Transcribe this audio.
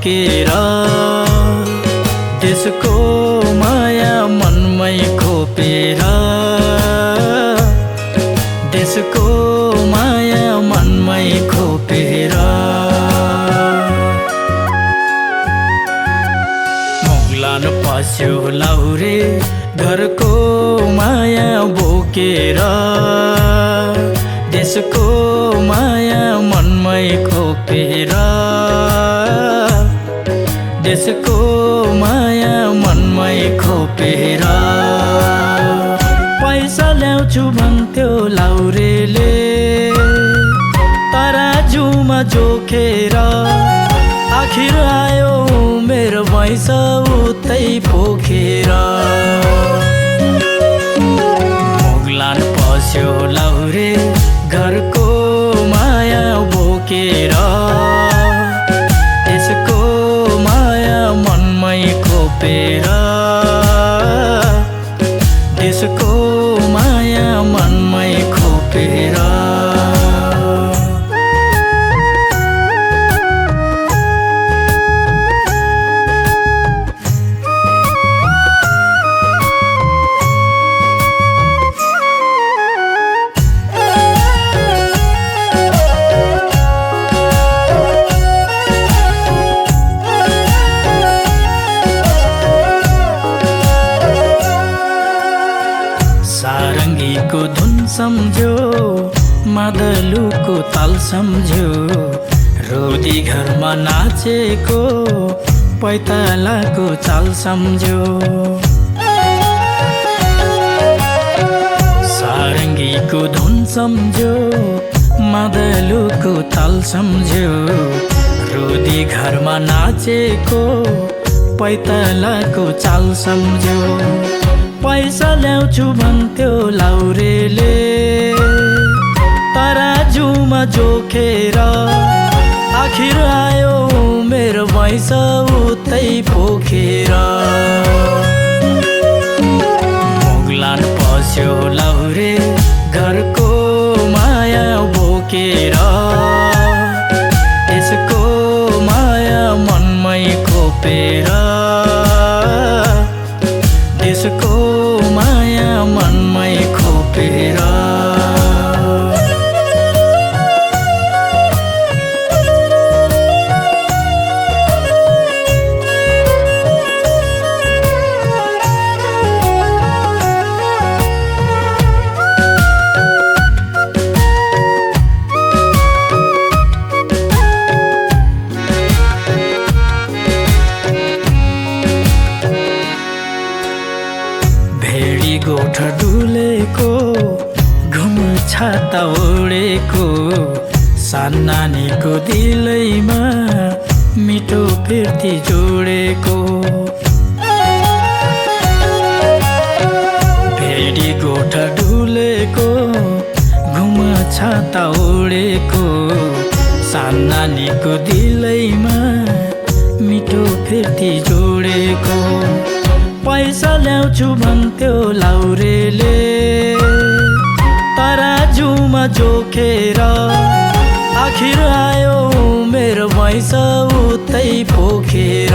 बोकेर त्यसको माया मनमै खोपेर त्यसको माया मनमै खोपेर मुगलान पस्यो लाहुरे घरको माया बोकेर देशको माया मनमै खोपेर देशको माया मनमै खोपेर पैसा ल्याउँछु भन्थ्यो लाउरेले तराजुमा जोखेर आखिर आयो मेरो भैँस उतै पोखेर मुगलान पस्यो लाहुरे घरको माया बोकेर त्यसको माया मनमै खोपेर त्यसको माया मनमै खोपेर सारङ्गीको धुन सम्झ्यो मादलुको ताल सम्झ्यो रोदी घरमा नाचेको पैतालाको चाल सम्झ्यो सारङ्गीको धुन सम्झ्यो मादलुको ताल सम्झ्यो रोदी घरमा नाचेको पैतालाको चाल सम्झ्यो पैसा ल्याउँछु भन्थ्यो लाउरेले तराजुमा जोखेर आखिर आयो मेरो भैँस उतै पोखेर मुगलान पस्यो लाउरे घरको माया बोकेर त्यसको माया मनमै खोपेर त्यसको माया मनमै खोपेर भेडी गोठ डुलेको घुम छाता ओडेको सानानीको दिलैमा मिठो फिर्ती जोडेको भेडी गोठ डुलेको घुम छाता ओडेको सानानीको दिलैमा मिठो फिर्ती जोडेको पैसा ल्याउँछु भन्थ्यो लाउरेले तराजुमा जोखेर आखिर आयो मेरो भैँस उतै पोखेर